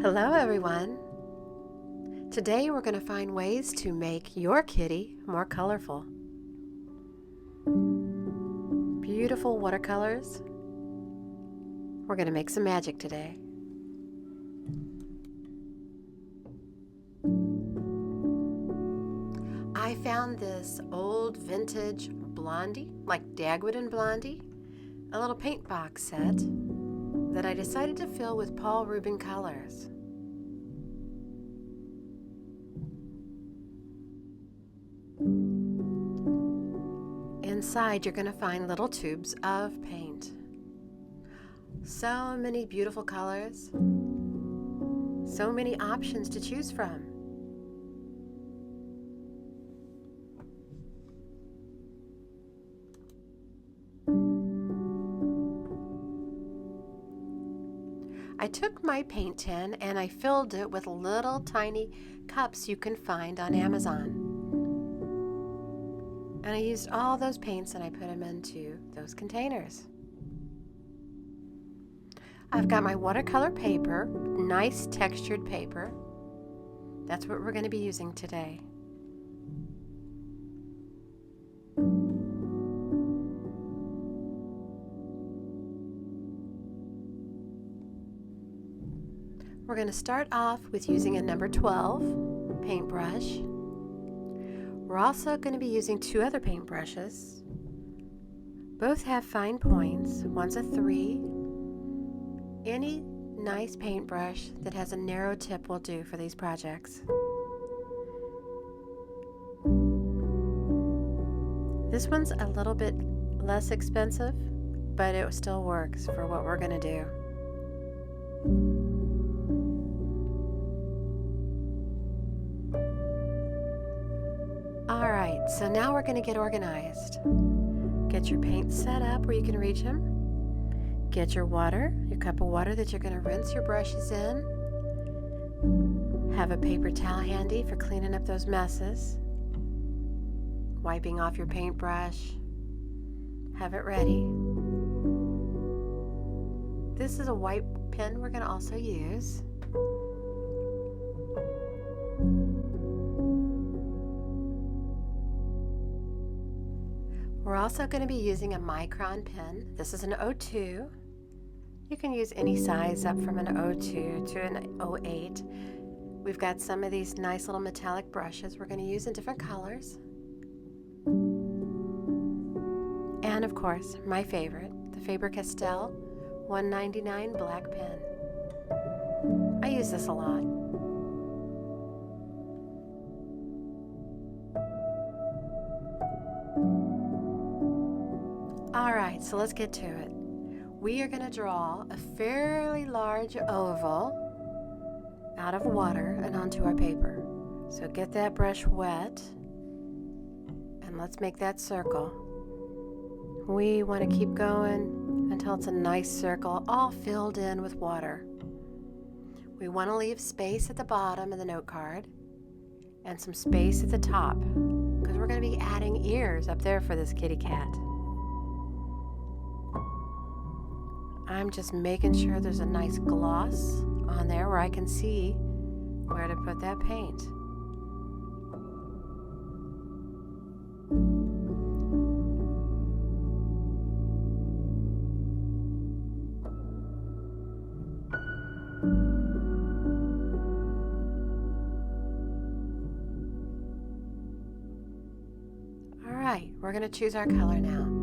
Hello everyone! Today we're going to find ways to make your kitty more colorful. Beautiful watercolors. We're going to make some magic today. I found this old vintage Blondie, like Dagwood and Blondie, a little paint box set that I decided to fill with Paul Rubin colors. Inside you're going to find little tubes of paint. So many beautiful colors, so many options to choose from. I took my paint tin and I filled it with little tiny cups you can find on Amazon. And I used all those paints and I put them into those containers. I've got my watercolor paper, nice textured paper. That's what we're going to be using today. We're going to start off with using a number 12 paintbrush. We're also going to be using two other paintbrushes. Both have fine points. One's a 3. Any nice paintbrush that has a narrow tip will do for these projects. This one's a little bit less expensive, but it still works for what we're going to do. Alright, so now we're going to get organized. Get your paint set up where you can reach them. Get your water, your cup of water that you're going to rinse your brushes in. Have a paper towel handy for cleaning up those messes. Wiping off your paintbrush. Have it ready. This is a white pen we're going to also use. We're also going to be using a micron pen. This is an 02. You can use any size up from an 02 to an 08. We've got some of these nice little metallic brushes we're going to use in different colors. And of course, my favorite, the Faber-Castell 199 black pen. I use this a lot. Alright, so let's get to it. We are going to draw a fairly large oval out of water and onto our paper. So get that brush wet and let's make that circle. We want to keep going until it's a nice circle all filled in with water. We want to leave space at the bottom of the note card and some space at the top because we're going to be adding ears up there for this kitty cat. I'm just making sure there's a nice gloss on there where I can see where to put that paint. All right, we're going to choose our color now.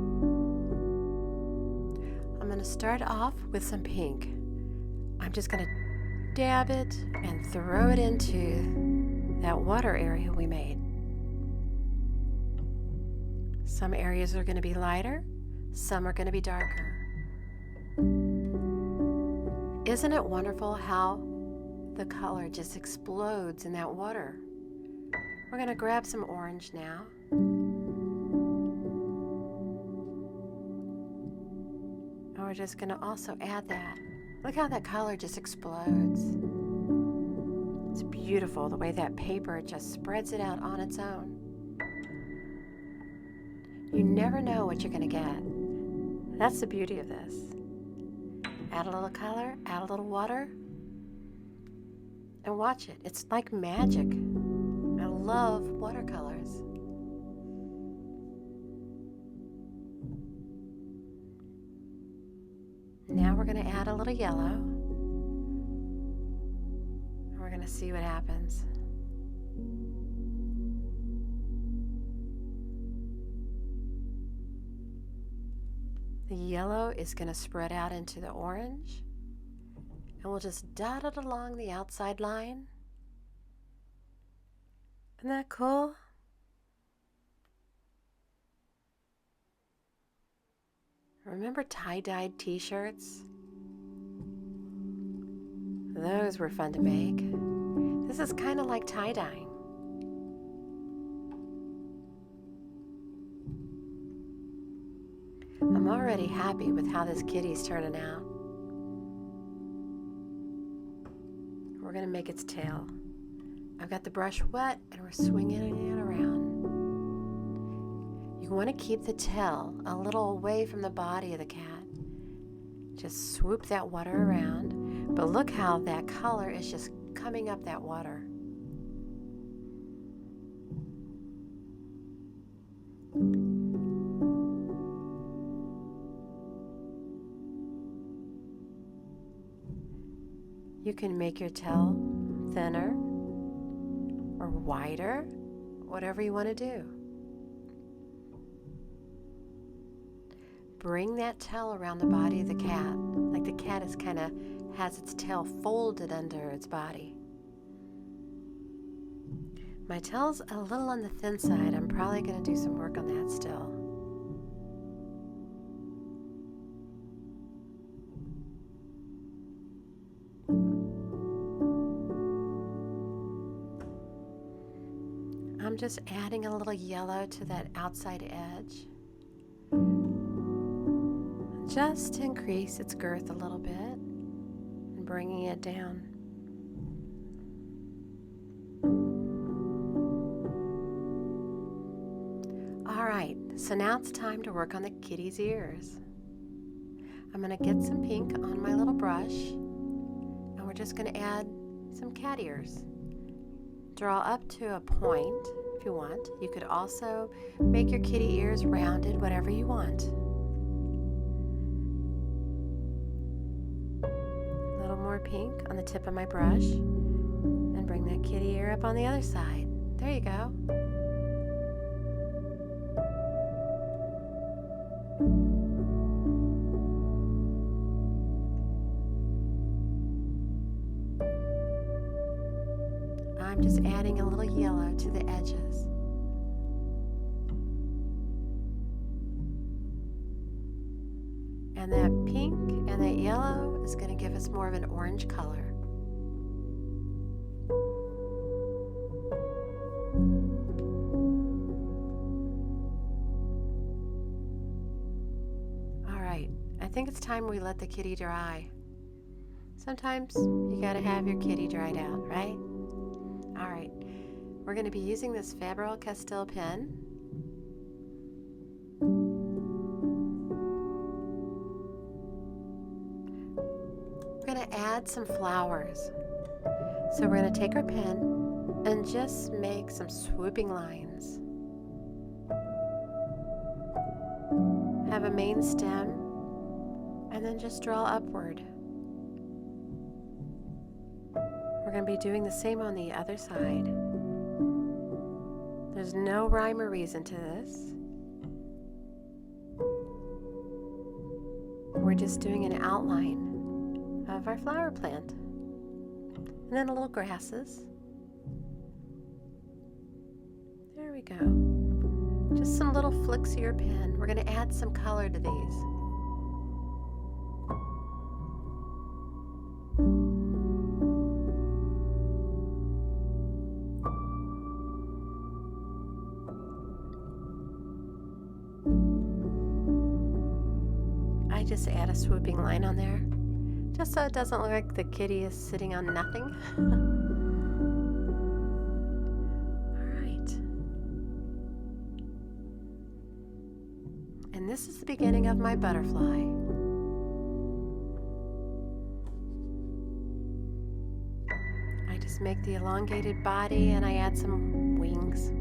I'm going to start off with some pink. I'm just going to dab it and throw it into that water area we made. Some areas are going to be lighter, some are going to be darker. Isn't it wonderful how the color just explodes in that water? We're going to grab some orange now. We're just going to also add that. Look how that color just explodes. It's beautiful the way that paper just spreads it out on its own. You never know what you're going to get. That's the beauty of this. Add a little color, add a little water, and watch it. It's like magic. I love watercolors. Now we're going to add a little yellow. And we're going to see what happens. The yellow is going to spread out into the orange, and we'll just dot it along the outside line. Isn't that cool? Remember tie-dyed t-shirts? Those were fun to make. This is kind of like tie-dyeing. I'm already happy with how this kitty's turning out. We're going to make its tail. I've got the brush wet and we're swinging it around. You want to keep the tail a little away from the body of the cat. Just swoop that water around. But look how that color is just coming up that water. You can make your tail thinner or wider, whatever you want to do. Bring that tail around the body of the cat, like the cat is has its tail folded under its body. My tail's a little on the thin side. I'm probably going to do some work on that still. I'm just adding a little yellow to that outside edge, just to increase its girth a little bit and bringing it down. All right, so now it's time to work on the kitty's ears. I'm going to get some pink on my little brush, and we're just going to add some cat ears. Draw up to a point if you want. You could also make your kitty ears rounded, whatever you want. A little more pink on the tip of my brush, and bring that kitty ear up on the other side. There you go. I'm just adding a little yellow to the edges. And that pink and that yellow is going to give us more of an orange color. All right, I think it's time we let the kitty dry. Sometimes you got to have your kitty dried out, right? All right, we're going to be using this Faber-Castell pen. We're going to add some flowers. So we're going to take our pen and just make some swooping lines. Have a main stem and then just draw upward. We're going to be doing the same on the other side. There's no rhyme or reason to this. We're just doing an outline of our flower plant. And then a little grasses. There we go. Just some little flicks of your pen. We're going to add some color to these. Just add a swooping line on there, just so it doesn't look like the kitty is sitting on nothing. All right. And this is the beginning of my butterfly. I just just make the elongated body, and I add some wings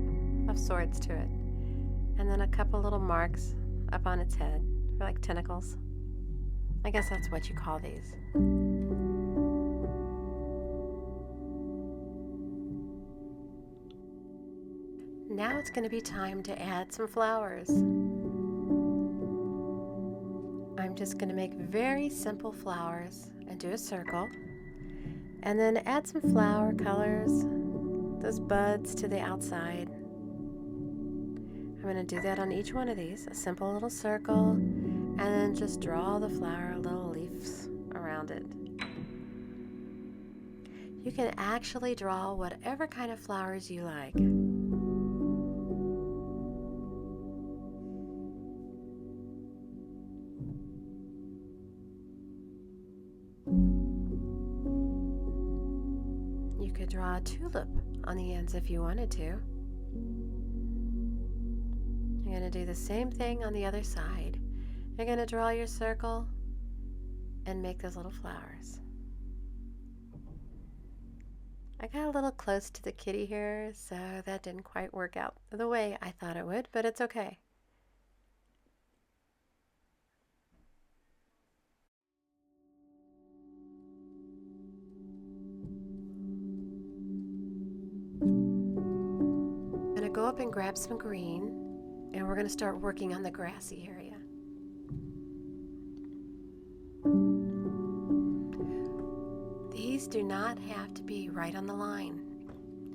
of sorts to it. And then a couple little marks up on its head, or like tentacles. I guess that's what you call these. Now it's going to be time to add some flowers. I'm just going to make very simple flowers and do a circle, and then add some flower colors, those buds to the outside. I'm going to do that on each one of these, a simple little circle, and then just draw the flower little leaves around it. You can actually draw whatever kind of flowers you like. You could draw a tulip on the ends if you wanted to. You're going to do the same thing on the other side. You're going to draw your circle and make those little flowers. I got a little close to the kitty here, so that didn't quite work out the way I thought it would, but it's okay. I'm going to go up and grab some green, and we're going to start working on the grassy area. These do not have to be right on the line.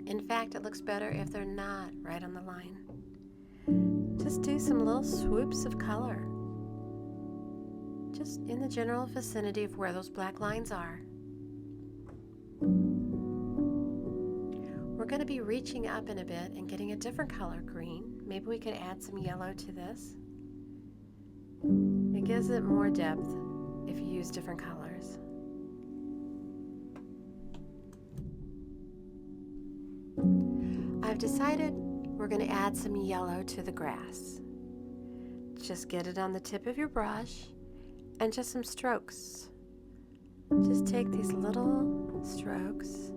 In fact, it looks better if they're not right on the line. Just do some little swoops of color, just in the general vicinity of where those black lines are. We're going to be reaching up in a bit and getting a different color green. Maybe we could add some yellow to this. It gives it more depth if you use different colors. I've decided we're going to add some yellow to the grass. Just get it on the tip of your brush and just some strokes. Just take these little strokes,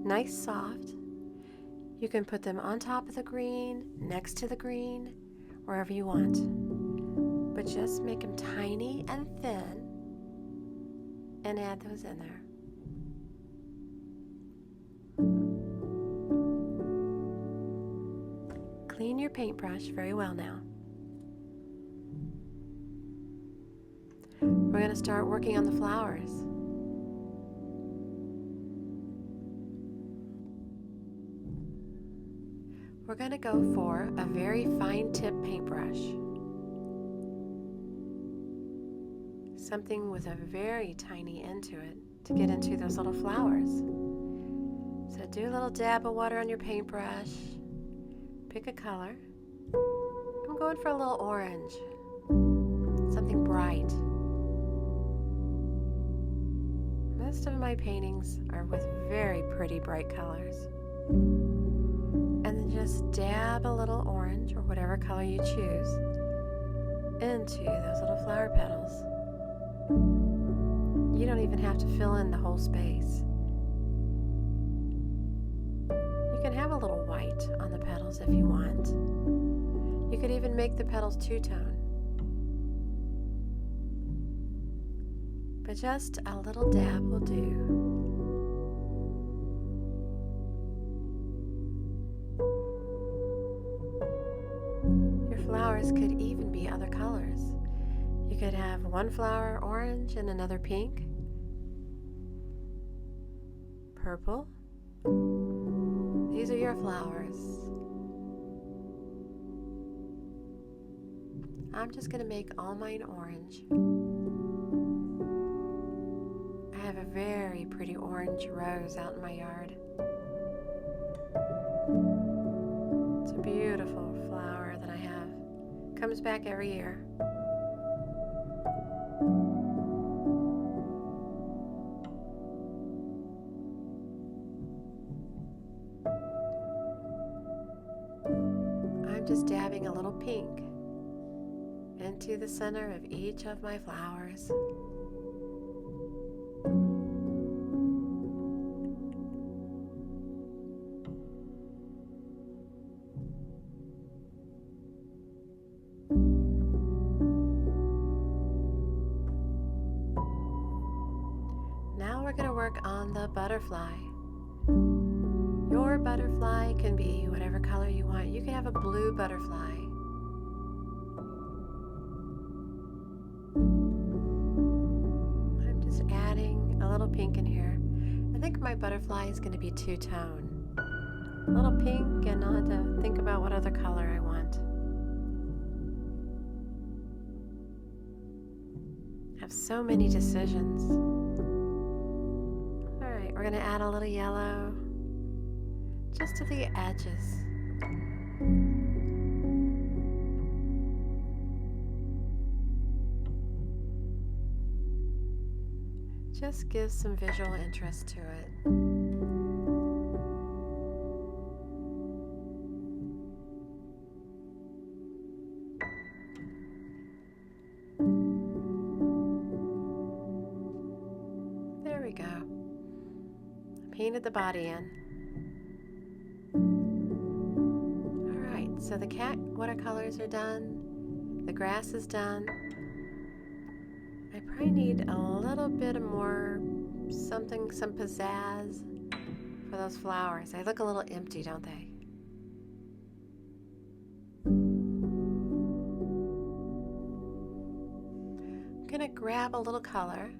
nice soft. You can put them on top of the green, next to the green, wherever you want. But just make them tiny and thin and add those in there. Clean your paintbrush very well now. We're going to start working on the flowers. We're going to go for a very fine tip paintbrush. Something with a very tiny end to it to get into those little flowers. So do a little dab of water on your paintbrush. Pick a color. I'm going for a little orange, something bright. Most of my paintings are with very pretty bright colors. And then just dab a little orange, or whatever color you choose, into those little flower petals. You don't even have to fill in the whole space. You can have a little white on the petals if you want. You could even make the petals two-tone. But just a little dab will do. Your flowers could even be other colors. You could have one flower orange and another pink, purple. These are your flowers. I'm just going to make all mine orange. I have a very pretty orange rose out in my yard. It's a beautiful flower that I have. Comes back every year. I'm just dabbing a little pink into the center of each of my flowers. we're going to work on the butterfly. Your butterfly can be whatever color you want. You can have a blue butterfly. I'm just adding a little pink in here. I think my butterfly is going to be two-tone. A little pink, and I'll have to think about what other color I want. I have so many decisions. All right, we're going to add a little yellow just to the edges. Just gives some visual interest to it. There we go. Painted the body in. Alright, so the cat watercolors are done. The grass is done. I probably need a little bit more some pizzazz for those flowers. They look a little empty, don't they? I'm going to grab a little color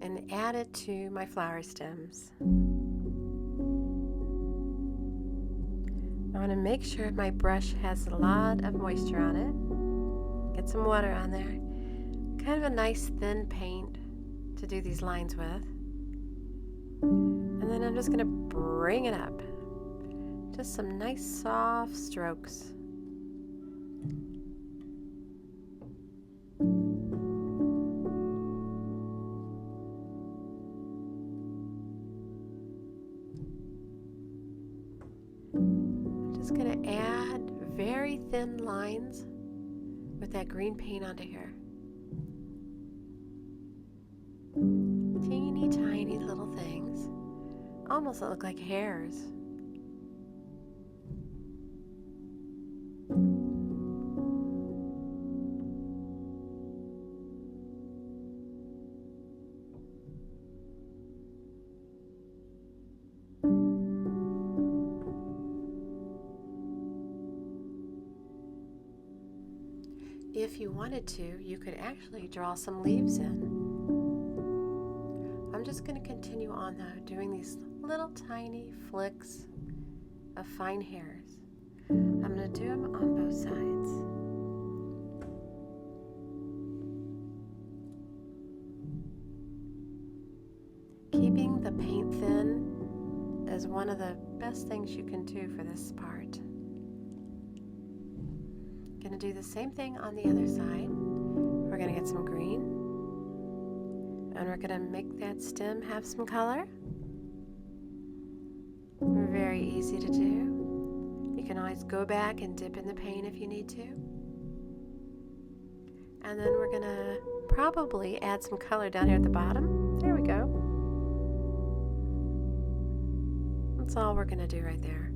and add it to my flower stems. I want to make sure my brush has a lot of moisture on it. Get some water on there. Kind of a nice thin paint to do these lines with. And then I'm just going to bring it up. Just some nice soft strokes. I'm just going to add very thin lines with that green paint onto here. Teeny tiny little things, almost look like hairs. If you wanted to, you could actually draw some leaves in. I'm just going to continue on though, doing these little tiny flicks of fine hairs. I'm going to do them on both sides. Keeping the paint thin is one of the best things you can do for this part. Going to do the same thing on the other side. We're going to get some green, and we're going to make that stem have some color. Very easy to do. You can always go back and dip in the paint if you need to. And then we're going to probably add some color down here at the bottom. There we go. That's all we're going to do right there.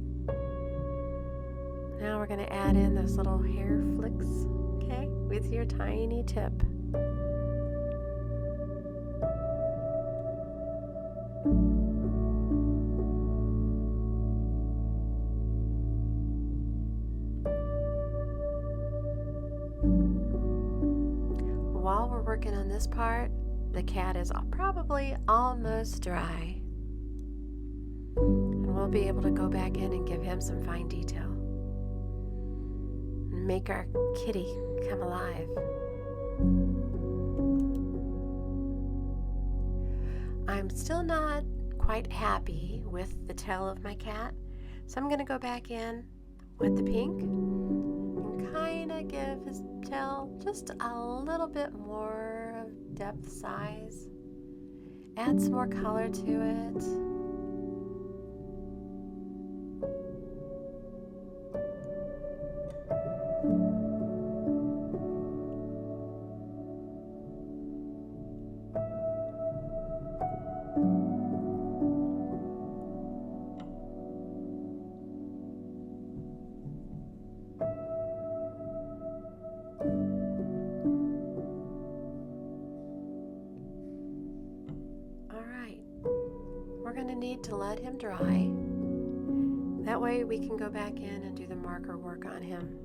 Now we're going to add in those little hair flicks, okay, with your tiny tip. While we're working on this part, the cat is probably almost dry. And we'll be able to go back in and give him some fine detail. Make our kitty come alive. I'm still not quite happy with the tail of my cat, so I'm going to go back in with the pink and kind of give his tail just a little bit more of depth size. Add some more color to it. All right. We're going to need to let him dry. That way we can go back in and do the marker work on him.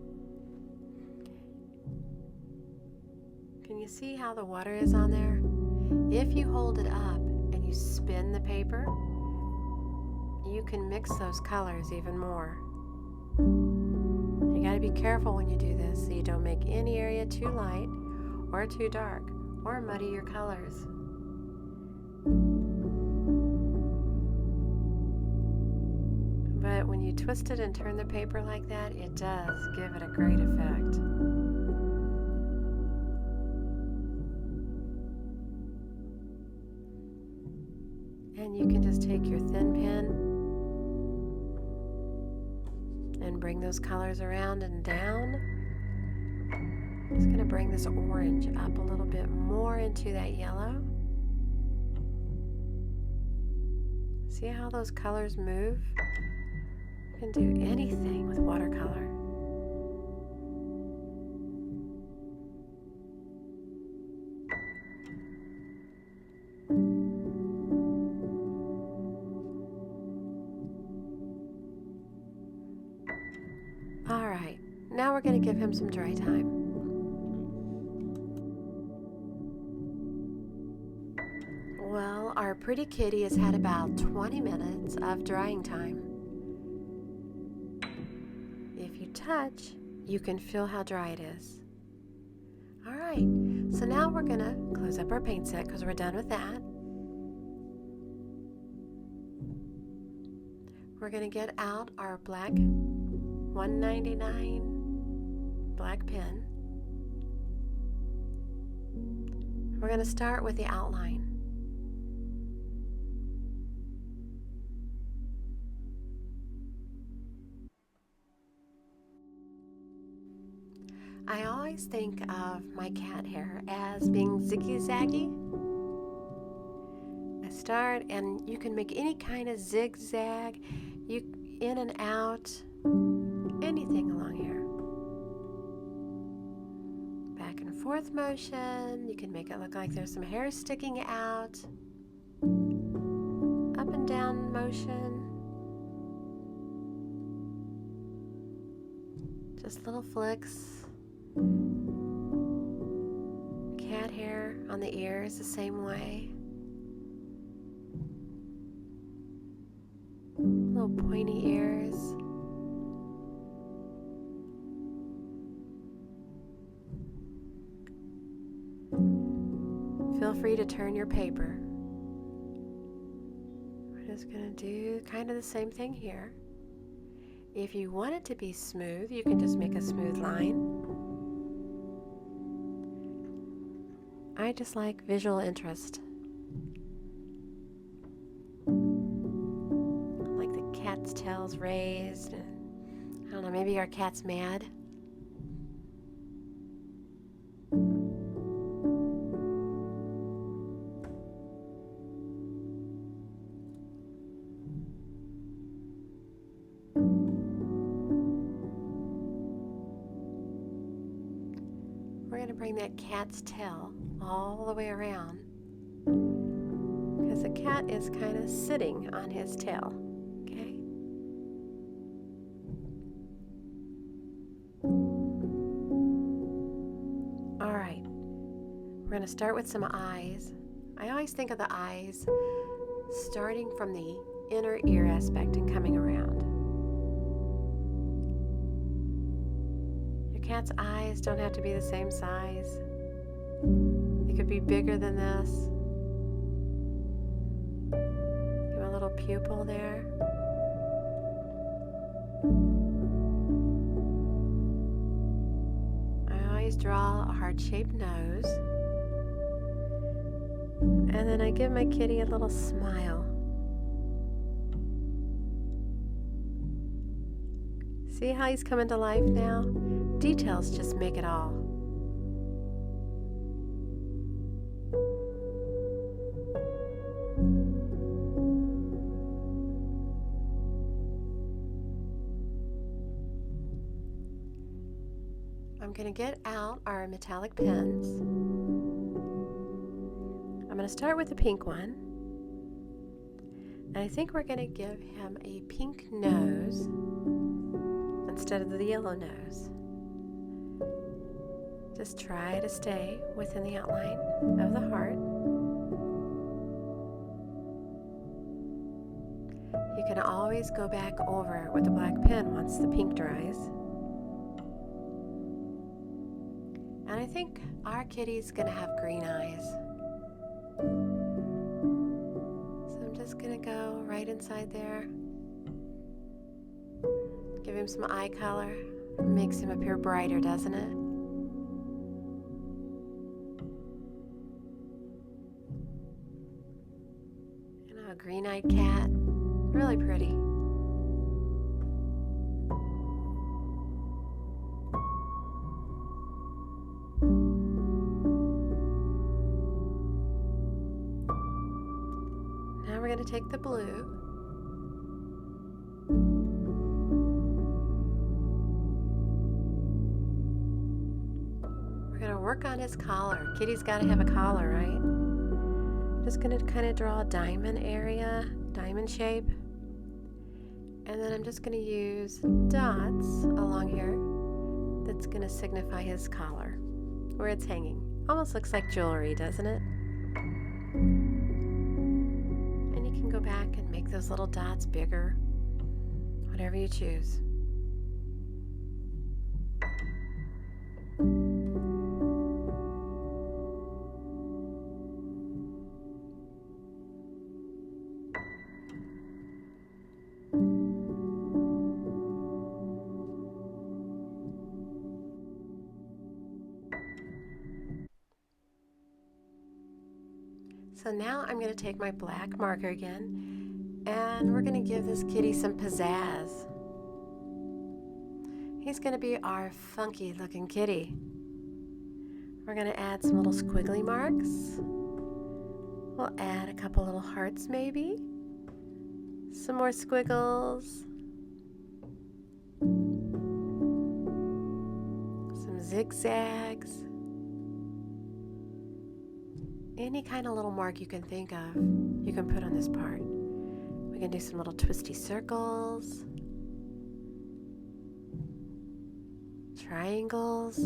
Can you see how the water is on there? If you hold it up and you spin the paper, you can mix those colors even more. You got to be careful when you do this so you don't make any area too light or too dark or muddy your colors. But when you twist it and turn the paper like that, it does give it a great effect. And you can just take your thin pen and bring those colors around and down. I'm just going to bring this orange up a little bit more into that yellow. See how those colors move? You can do anything with watercolor. All right, now we're going to give him some dry time. Well, our pretty kitty has had about 20 minutes of drying time. If you touch, you can feel how dry it is. All right, so now we're going to close up our paint set because we're done with that. We're going to get out our black 199 black pen. We're going to start with the outline. I always think of my cat hair as being ziggy-zaggy. I start, and you can make any kind of zigzag, in and out, anything along here. Back and forth motion. You can make it look like there's some hair sticking out. Up and down motion. Just little flicks. Cat hair on the ears the same way. Little pointy ears. Feel free to turn your paper. We're just going to do kind of the same thing here. If you want it to be smooth, you can just make a smooth line. I just like visual interest. Like the cat's tail's raised. I don't know, maybe our cat's mad. We're going to bring that cat's tail all the way around because the cat is kind of sitting on his tail. Okay. All right. We're going to start with some eyes. I always think of the eyes starting from the inner ear aspect and coming around. Your cat's eyes don't have to be the same size. It could be bigger than this. Give a little pupil there. I always draw a heart-shaped nose. And then I give my kitty a little smile. See how he's coming to life now? Details just make it all. I'm going to get out our metallic pens. I'm going to start with the pink one. And I think we're going to give him a pink nose instead of the yellow nose. Just try to stay within the outline of the heart. You can always go back over it with the black pen once the pink dries. And I think our kitty's going to have green eyes. So I'm just going to go right inside there. Give him some eye color. It makes him appear brighter, doesn't it? You know, a green-eyed cat. Really pretty. Now we're going to take the blue. We're going to work on his collar. Kitty's got to have a collar, right? Just going to kind of draw a diamond area, diamond shape. And then I'm just going to use dots along here that's going to signify his collar, where it's hanging. Almost looks like jewelry, doesn't it? And you can go back and make those little dots bigger, whatever you choose. So now I'm going to take my black marker again, and we're going to give this kitty some pizzazz. He's going to be our funky looking kitty. We're going to add some little squiggly marks. We'll add a couple little hearts maybe. Some more squiggles. Some zigzags. Any kind of little mark you can think of, you can put on this part. We can do some little twisty circles, triangles,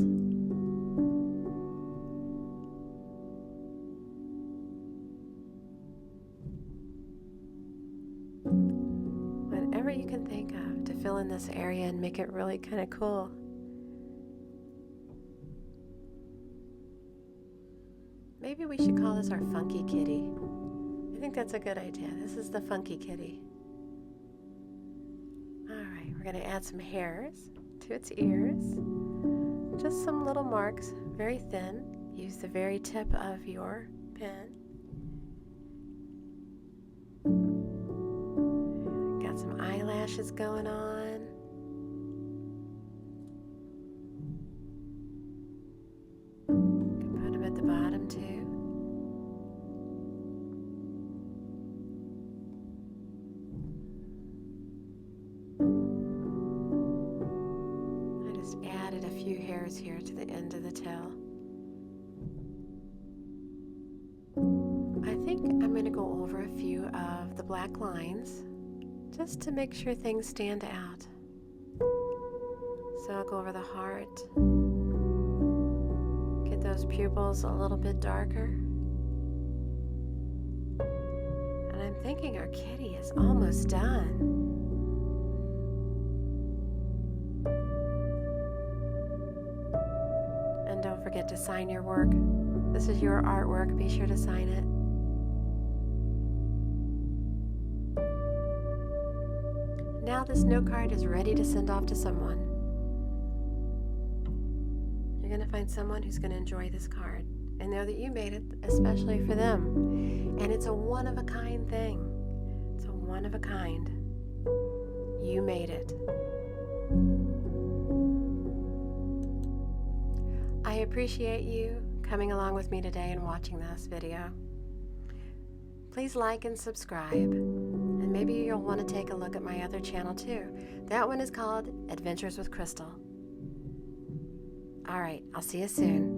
whatever you can think of to fill in this area and make it really kind of cool. Maybe we should call this our funky kitty. I think that's a good idea. This is the funky kitty. Alright, we're going to add some hairs to its ears. Just some little marks, very thin. Use the very tip of your pen. Got some eyelashes going on. Can put them at the bottom too. Added a few hairs here to the end of the tail. I think I'm going to go over a few of the black lines just to make sure things stand out. So I'll go over the heart, get those pupils a little bit darker. And I'm thinking our kitty is almost done. And don't forget to sign your work. This is your artwork. Be sure to sign it. Now this note card is ready to send off to someone. You're going to find someone who's going to enjoy this card and know that you made it especially for them. And it's a one-of-a-kind thing. It's a one-of-a-kind. You made it. I appreciate you coming along with me today and watching this video. Please like and subscribe, and maybe you'll want to take a look at my other channel too. That one is called Adventures with Crystal. Alright, I'll see you soon.